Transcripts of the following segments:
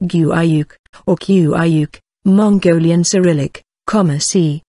Güyük, or Kuyuk, Mongolian Cyrillic, c.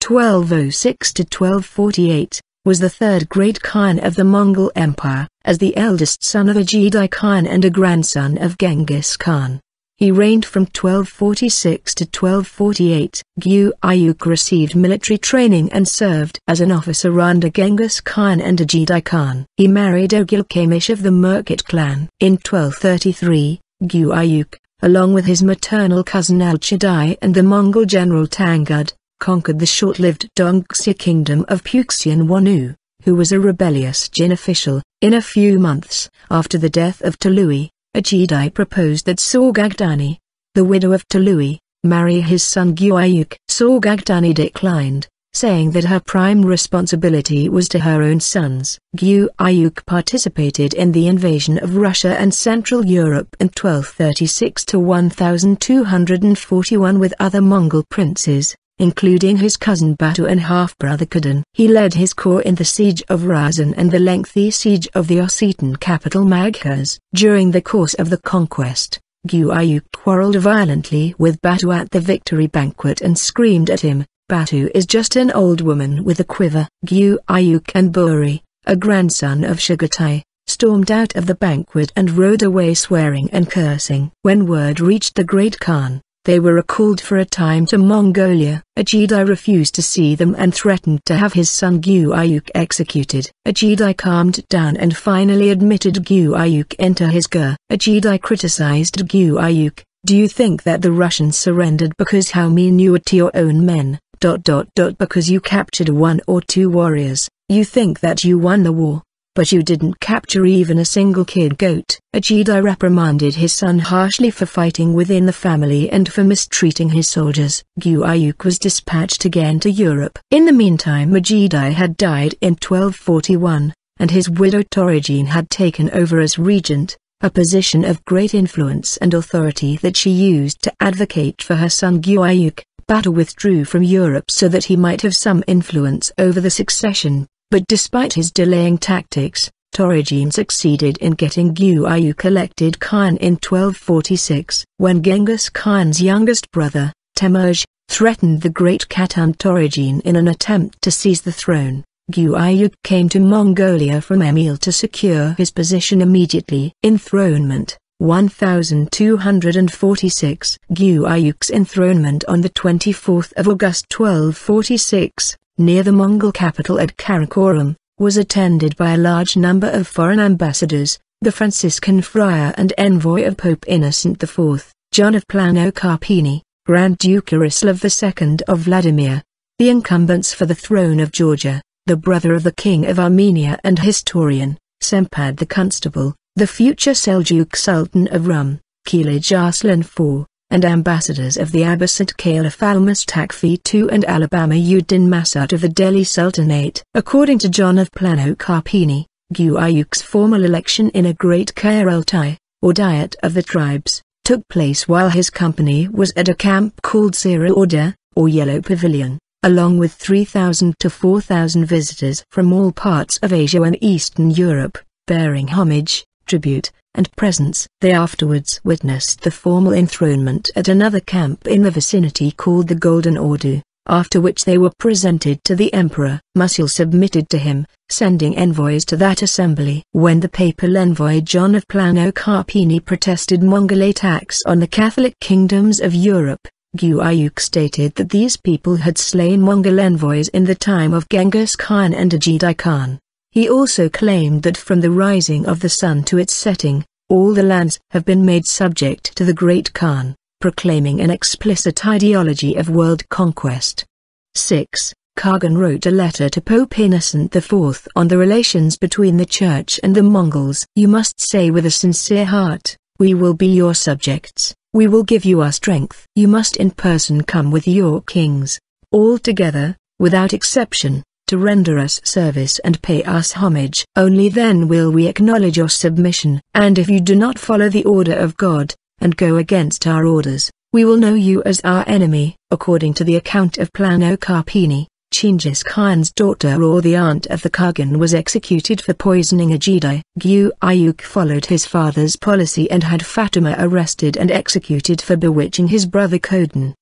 1206 to 1248, was the third great Khan of the Mongol Empire, as the eldest son of Ögedei Khan and a grandson of Genghis Khan. He reigned from 1246 to 1248. Güyük received military training and served as an officer under Genghis Khan and Ögedei Khan. He married Oghul Qaimish of the Merkit clan. In 1233, Güyük, along with his maternal cousin Alchidai and the Mongol general Tangghud, conquered the short-lived Dongxia kingdom of Puxian Wannu, who was a rebellious Jin official. In a few months after the death of Tolui, Ögedei proposed that Sorghaghtani, the widow of Tolui, marry his son Güyük. Sorghaghtani declined, saying that her prime responsibility was to her own sons. Güyük participated in the invasion of Russia and Central Europe in 1236 to 1241 with other Mongol princes, including his cousin Batu and half-brother Kadan. He led his corps in the Siege of Ryazan and the lengthy siege of the Ossetian capital Maghas. During the course of the conquest, Güyük quarreled violently with Batu at the victory banquet and screamed at him, "Batu is just an old woman with a quiver." Güyük and Büri, a grandson of Chagatai, stormed out of the banquet and rode away swearing and cursing. When word reached the great Khan, they were recalled for a time to Mongolia. Ögedei refused to see them and threatened to have his son Güyük executed. Ögedei calmed down and finally admitted Güyük into his ger. Ögedei criticized Güyük, "Do you think that the Russians surrendered because how mean you were to your own men, because you captured one or two warriors? You think that you won the war, but you didn't capture even a single kid goat." Ögedei reprimanded his son harshly for fighting within the family and for mistreating his soldiers. Güyük was dispatched again to Europe. In the meantime Ögedei had died in 1241, and his widow Torigine had taken over as regent, a position of great influence and authority that she used to advocate for her son Güyük. Batu withdrew from Europe so that he might have some influence over the succession. But despite his delaying tactics, Torigine succeeded in getting Güyük elected Khan in 1246. When Genghis Khan's youngest brother, Temujin, threatened the great Kadan Torigine in an attempt to seize the throne, Güyük came to Mongolia from Emil to secure his position immediately. Enthronement, 1246. Güyük's enthronement on the 24th of August 1246. Near the Mongol capital at Karakoram, was attended by a large number of foreign ambassadors, the Franciscan friar and envoy of Pope Innocent IV, John of Plano-Carpini, Grand Duke Yarislav II of Vladimir, the incumbents for the throne of Georgia, the brother of the King of Armenia and historian, Sempad the Constable, the future Seljuk Sultan of Rum, Kilij Arslan IV, and ambassadors of the Abbasid Caliph Almustakfi II and Alabama Uddin Masud of the Delhi Sultanate. According to John of Plano-Carpini, Güyük's formal election in a great quarreled, or diet of the tribes, took place while his company was at a camp called Sera Order, or Yellow Pavilion, along with 3,000 to 4,000 visitors from all parts of Asia and Eastern Europe, bearing homage, tribute, and presents. They afterwards witnessed the formal enthronement at another camp in the vicinity called the Golden Ordu, after which they were presented to the emperor. Musil submitted to him, sending envoys to that assembly. When the papal envoy John of Plano-Carpini protested Mongol attacks on the Catholic kingdoms of Europe, Güyük stated that these people had slain Mongol envoys in the time of Genghis Khan and Ögedei Khan. He also claimed that from the rising of the sun to its setting, all the lands have been made subject to the great Khan, proclaiming an explicit ideology of world conquest. 6. Kagan wrote a letter to Pope Innocent IV on the relations between the Church and the Mongols. "You must say with a sincere heart, we will be your subjects, we will give you our strength. You must in person come with your kings, all together, without exception, to render us service and pay us homage. Only then will we acknowledge your submission. And if you do not follow the order of God, and go against our orders, we will know you as our enemy." According to the account of Plano-Carpini, Genghis Khan's daughter or the aunt of the Kagan was executed for poisoning Ögedei. Güyük followed his father's policy and had Fatima arrested and executed for bewitching his brother Kadan,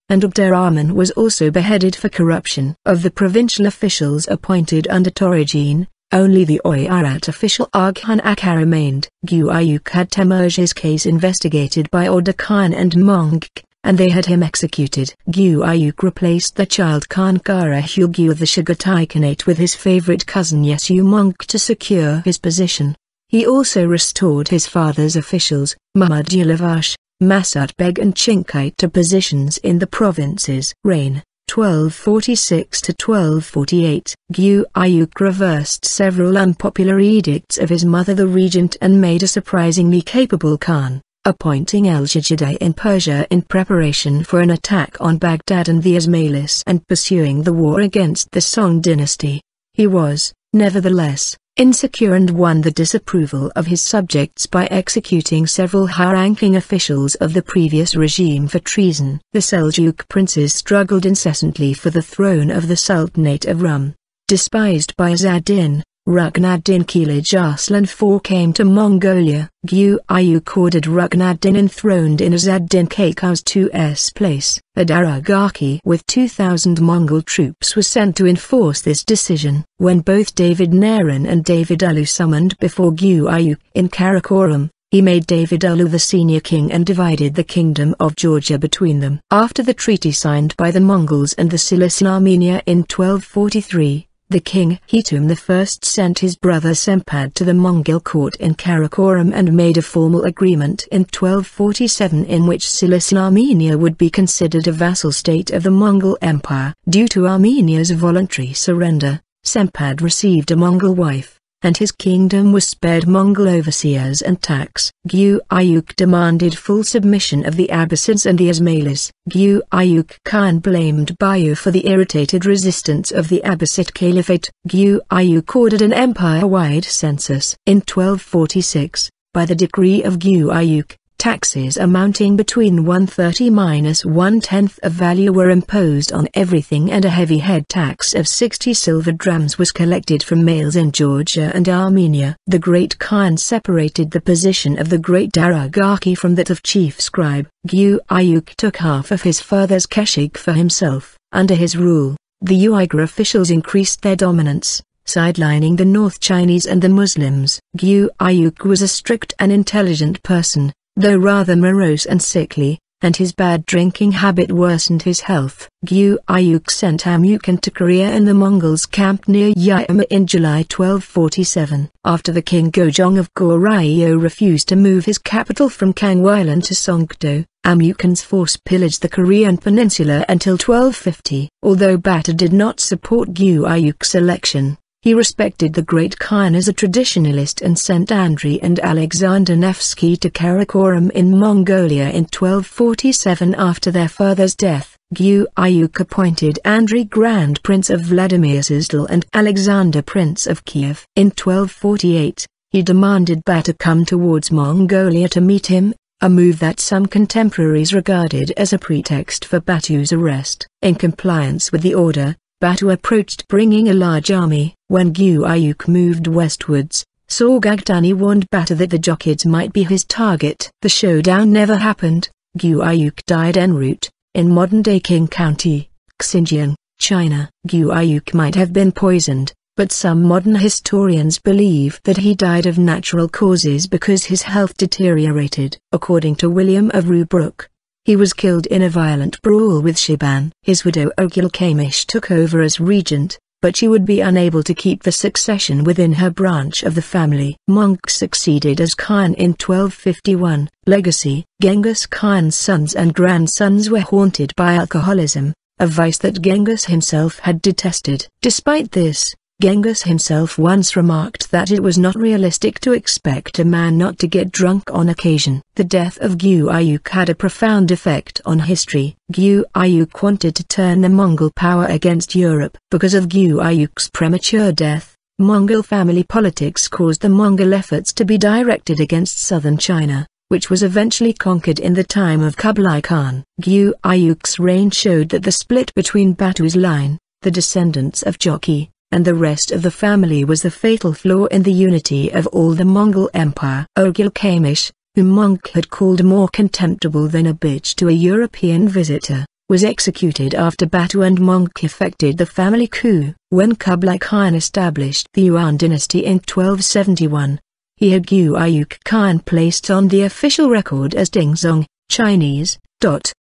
and Abderrahman was also beheaded for corruption. Of the provincial officials appointed under Torigene, only the Oirat official Oghan Akka remained. Güyük had Temuj's case investigated by Ögedei Khan and Mongol, and they had him executed. Güyük replaced the child Khan Karahugu of the Chagatai Khanate with his favorite cousin Yesu Mongol to secure his position. He also restored his father's officials, Mahmud Yalavash, Masud Beg and Chinkite to positions in the provinces. Reign 1246 to 1248. Güyük reversed several unpopular edicts of his mother the regent and made a surprisingly capable Khan, appointing Alchidai in Persia in preparation for an attack on Baghdad and the Ismailis and pursuing the war against the Song dynasty. He was, nevertheless, insecure and won the disapproval of his subjects by executing several high-ranking officials of the previous regime for treason. The Seljuk princes struggled incessantly for the throne of the Sultanate of Rum. Despised by Azzad-din, Rukn-ad-Din Kilij Arslan IV came to Mongolia. Güyük ordered Rukn-ad-Din enthroned in Azzad-din Kaikous II's place. A Darugaki with 2,000 Mongol troops was sent to enforce this decision. When both David Naren and David Ulu summoned before Güyük in Karakorum, he made David Ulu the senior king and divided the kingdom of Georgia between them. After the treaty signed by the Mongols and the Cilician Armenia in 1243, the king Hitum I sent his brother Sempad to the Mongol court in Karakorum and made a formal agreement in 1247 in which Cilician Armenia would be considered a vassal state of the Mongol Empire. Due to Armenia's voluntary surrender, Sempad received a Mongol wife, and his kingdom was spared Mongol overseers and tax. Güyük demanded full submission of the Abbasids and the Ismailis. Güyük Khan blamed Bayu for the irritated resistance of the Abbasid Caliphate. Güyük ordered an empire-wide census. In 1246, by the decree of Güyük, taxes amounting between 1/30 minus 1/10 of value were imposed on everything, and a heavy head tax of 60 silver drams was collected from males in Georgia and Armenia. The Great Khan separated the position of the Great Darugaki from that of chief scribe. Güyük took half of his father's keshig for himself. Under his rule, the Uyghur officials increased their dominance, sidelining the North Chinese and the Muslims. Güyük was a strict and intelligent person, though rather morose and sickly, and his bad drinking habit worsened his health. Güyük sent Amukhan to Korea, and the Mongols camped near Yama in July 1247. After the king Gojong of Goryeo refused to move his capital from Kangweilan to Songdo, Amukhan's force pillaged the Korean peninsula until 1250. Although Batu did not support Güyük's election, he respected the Great Khan as a traditionalist and sent Andrei and Alexander Nevsky to Karakorum in Mongolia in 1247 after their father's death. Güyük appointed Andrei Grand Prince of Vladimir Suzdal and Alexander Prince of Kiev. In 1248, he demanded Batu come towards Mongolia to meet him, a move that some contemporaries regarded as a pretext for Batu's arrest. In compliance with the order, Batu approached bringing a large army. When Güyük moved westwards, Sorghaghtani warned Batu that the Jochids might be his target. The showdown never happened. Güyük died en route, in modern-day Qing County, Xinjiang, China. Güyük might have been poisoned, but some modern historians believe that he died of natural causes because his health deteriorated. According to William of Rubruck, he was killed in a violent brawl with Shiban. His widow Oghul Qaimish took over as regent, but she would be unable to keep the succession within her branch of the family. Monk succeeded as Khan in 1251. Legacy: Genghis Khan's sons and grandsons were haunted by alcoholism, a vice that Genghis himself had detested. Despite this, Genghis himself once remarked that it was not realistic to expect a man not to get drunk on occasion. The death of Güyük had a profound effect on history. Güyük wanted to turn the Mongol power against Europe. Because of Güyük's premature death, Mongol family politics caused the Mongol efforts to be directed against southern China, which was eventually conquered in the time of Kublai Khan. Güyük's reign showed that the split between Batu's line, the descendants of Jochi, and the rest of the family was the fatal flaw in the unity of all the Mongol Empire. Oghul Qaimish, whom Monk had called more contemptible than a bitch to a European visitor, was executed after Batu and Monk effected the family coup. When Kublai Khan established the Yuan dynasty in 1271, he had Güyük Khan placed on the official record as Dingzong, Chinese.